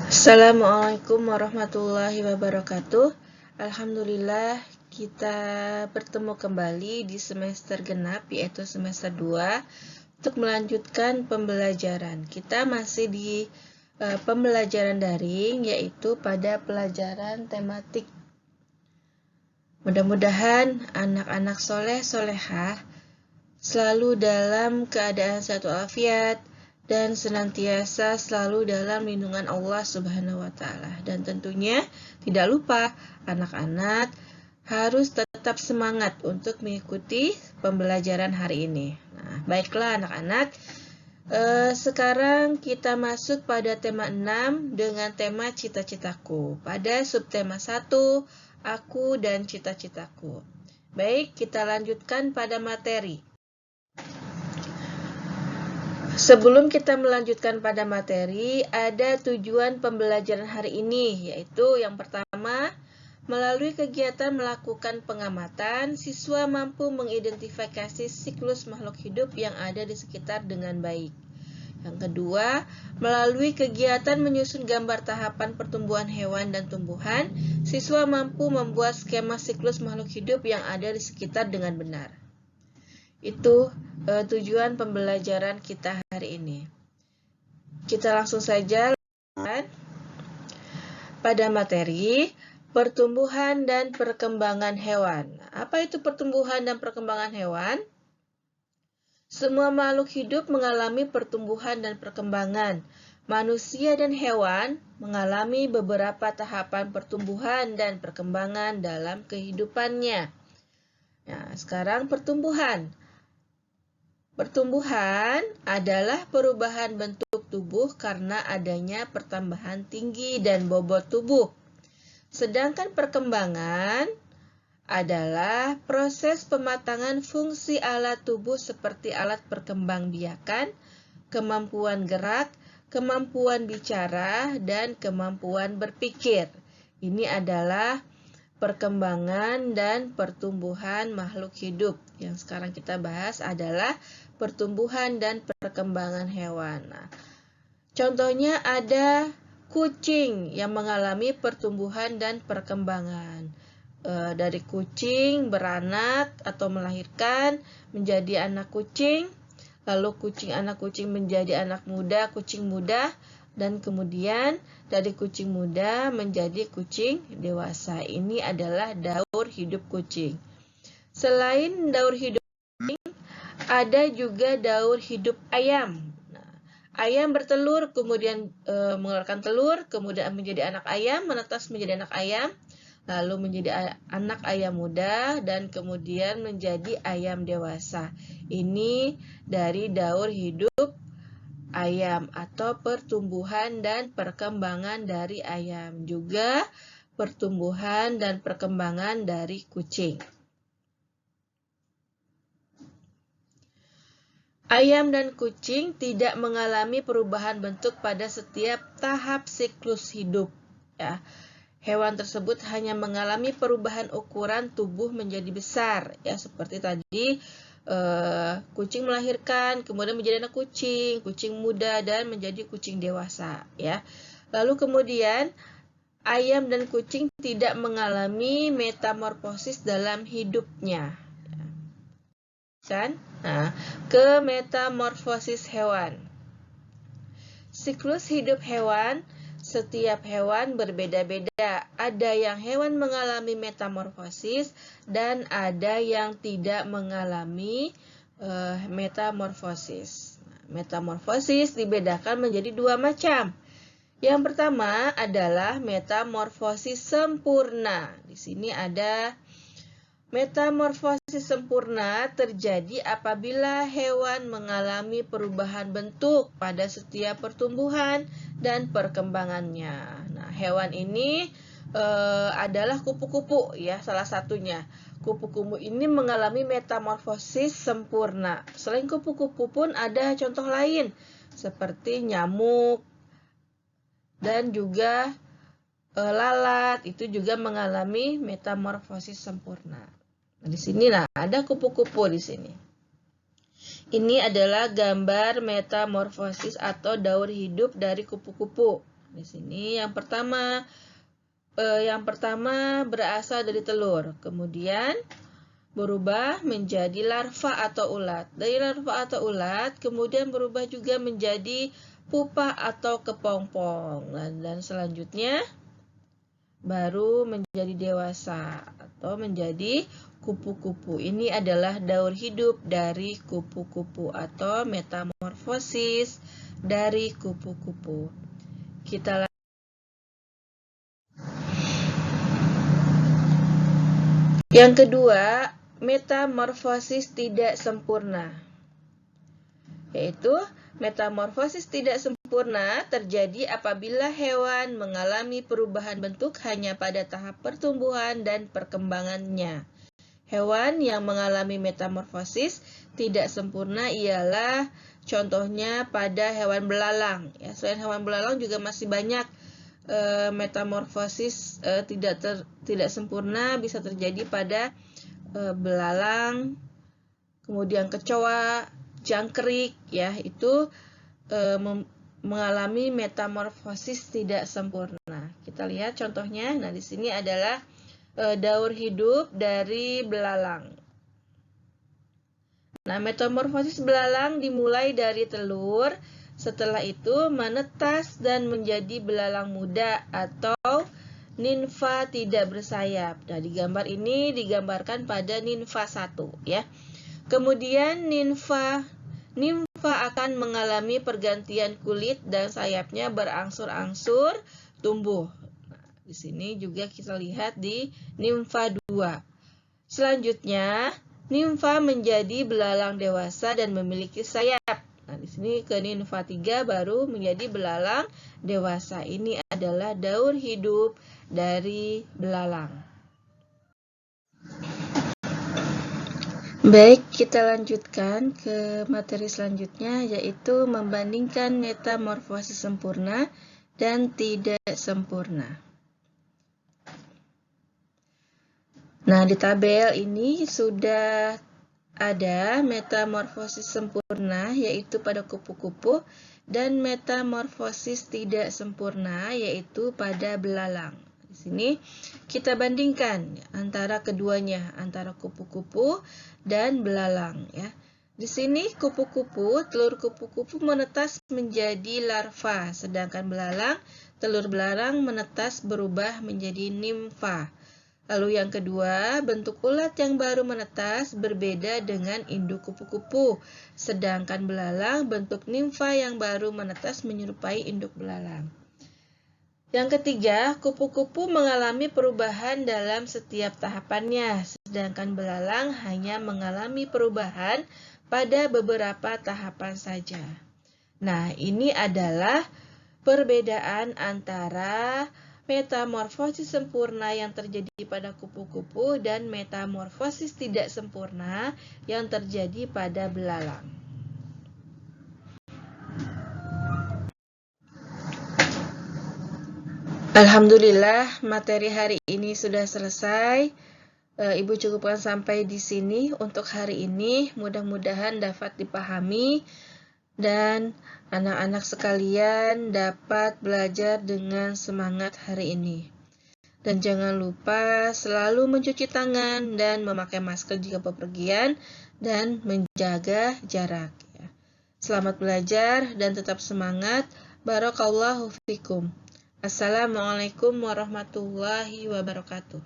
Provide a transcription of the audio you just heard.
Assalamualaikum warahmatullahi wabarakatuh. Alhamdulillah kita bertemu kembali di semester genap yaitu semester 2 untuk melanjutkan pembelajaran. Kita masih di pembelajaran daring yaitu pada pelajaran tematik. Mudah-mudahan anak-anak soleh solehah selalu dalam keadaan sehat walafiat dan senantiasa selalu dalam lindungan Allah Subhanahu wa Ta'ala. Dan tentunya tidak lupa anak-anak harus tetap semangat untuk mengikuti pembelajaran hari ini. Nah, baiklah anak-anak, sekarang kita masuk pada tema 6 dengan tema cita-citaku. Pada subtema 1, aku dan cita-citaku. Baik, kita lanjutkan pada materi. Sebelum kita melanjutkan pada materi, ada tujuan pembelajaran hari ini, yaitu yang pertama, melalui kegiatan melakukan pengamatan, siswa mampu mengidentifikasi siklus makhluk hidup yang ada di sekitar dengan baik. Yang kedua, melalui kegiatan menyusun gambar tahapan pertumbuhan hewan dan tumbuhan, siswa mampu membuat skema siklus makhluk hidup yang ada di sekitar dengan benar. Itu tujuan pembelajaran kita hari ini. Kita langsung saja pada materi pertumbuhan dan perkembangan hewan. Apa itu pertumbuhan dan perkembangan hewan? Semua makhluk hidup mengalami pertumbuhan dan perkembangan. Manusia dan hewan mengalami beberapa tahapan pertumbuhan dan perkembangan dalam kehidupannya. Nah, sekarang pertumbuhan. Pertumbuhan adalah perubahan bentuk tubuh karena adanya pertambahan tinggi dan bobot tubuh. Sedangkan perkembangan adalah proses pematangan fungsi alat tubuh seperti alat perkembangbiakan, kemampuan gerak, kemampuan bicara, dan kemampuan berpikir. Ini adalah perkembangan dan pertumbuhan makhluk hidup. Yang sekarang kita bahas adalah pertumbuhan dan perkembangan hewan. Nah, contohnya ada kucing yang mengalami pertumbuhan dan perkembangan. Dari kucing beranak atau melahirkan menjadi anak kucing, lalu anak kucing menjadi anak muda, kucing muda, dan kemudian dari kucing muda menjadi kucing dewasa. Ini adalah daur hidup kucing. Selain daur hidup kucing, ada juga daur hidup ayam. Nah, ayam bertelur, kemudian mengeluarkan telur, kemudian menjadi anak ayam, menetas menjadi anak ayam, lalu menjadi anak ayam muda, dan kemudian menjadi ayam dewasa. Ini dari daur hidup ayam atau pertumbuhan dan perkembangan dari ayam. Juga pertumbuhan dan perkembangan dari kucing. Ayam dan kucing tidak mengalami perubahan bentuk pada setiap tahap siklus hidup. Ya. Hewan tersebut hanya mengalami perubahan ukuran tubuh menjadi besar. Ya, seperti tadi kucing melahirkan, kemudian menjadi anak kucing, kucing muda, dan menjadi kucing dewasa. Ya. Lalu kemudian ayam dan kucing tidak mengalami metamorfosis dalam hidupnya. Nah, ke metamorfosis hewan. Siklus hidup hewan, setiap hewan berbeda-beda. Ada yang hewan mengalami metamorfosis dan ada yang tidak mengalami metamorfosis. Metamorfosis dibedakan menjadi dua macam. Yang pertama adalah metamorfosis sempurna. Di sini ada metamorfosis sempurna terjadi apabila hewan mengalami perubahan bentuk pada setiap pertumbuhan dan perkembangannya. Nah, hewan ini adalah kupu-kupu ya, salah satunya. Kupu-kupu ini mengalami metamorfosis sempurna. Selain kupu-kupu pun ada contoh lain seperti nyamuk dan juga lalat, itu juga mengalami metamorfosis sempurna. Nah, di sini ada kupu-kupu di sini. Ini adalah gambar metamorfosis atau daur hidup dari kupu-kupu. Di sini yang pertama berasal dari telur, kemudian berubah menjadi larva atau ulat. Dari larva atau ulat kemudian berubah juga menjadi pupa atau kepompong. Dan selanjutnya baru menjadi dewasa atau menjadi kupu-kupu. Ini adalah daur hidup dari kupu-kupu atau metamorfosis dari kupu-kupu. Yang kedua, metamorfosis tidak sempurna. Yaitu metamorfosis tidak sempurna terjadi apabila hewan mengalami perubahan bentuk hanya pada tahap pertumbuhan dan perkembangannya. Hewan yang mengalami metamorfosis tidak sempurna ialah contohnya pada hewan belalang. Ya, selain hewan belalang juga masih banyak metamorfosis tidak sempurna bisa terjadi pada belalang, kemudian kecoa, jangkrik, ya itu mengalami metamorfosis tidak sempurna. Kita lihat contohnya. Nah, di sini adalah daur hidup dari belalang. Nah, metamorfosis belalang dimulai dari telur, setelah itu menetas dan menjadi belalang muda atau nimfa tidak bersayap. Nah, di gambar ini digambarkan pada nimfa 1 ya. Kemudian nimfa akan mengalami pergantian kulit dan sayapnya berangsur-angsur tumbuh. Nah, di sini juga kita lihat di nimfa 2. Selanjutnya, nimfa menjadi belalang dewasa dan memiliki sayap. Nah, di sini ke nimfa 3 baru menjadi belalang dewasa. Ini adalah daur hidup dari belalang. Baik, kita lanjutkan ke materi selanjutnya, yaitu membandingkan metamorfosis sempurna dan tidak sempurna. Nah, di tabel ini sudah ada metamorfosis sempurna, yaitu pada kupu-kupu, dan metamorfosis tidak sempurna, yaitu pada belalang. Di sini kita bandingkan antara keduanya, antara kupu-kupu dan belalang ya. Di sini telur kupu-kupu menetas menjadi larva, sedangkan telur belalang menetas berubah menjadi nimfa. Lalu yang kedua, bentuk ulat yang baru menetas berbeda dengan induk kupu-kupu, sedangkan belalang bentuk nimfa yang baru menetas menyerupai induk belalang. Yang ketiga, kupu-kupu mengalami perubahan dalam setiap tahapannya, sedangkan belalang hanya mengalami perubahan pada beberapa tahapan saja. Nah, ini adalah perbedaan antara metamorfosis sempurna yang terjadi pada kupu-kupu dan metamorfosis tidak sempurna yang terjadi pada belalang. Alhamdulillah, materi hari ini sudah selesai. Ibu cukupkan sampai di sini untuk hari ini. Mudah-mudahan dapat dipahami dan anak-anak sekalian dapat belajar dengan semangat hari ini. Dan jangan lupa selalu mencuci tangan dan memakai masker jika bepergian dan menjaga jarak. Selamat belajar dan tetap semangat. Barakallahu fikum. Assalamualaikum warahmatullahi wabarakatuh.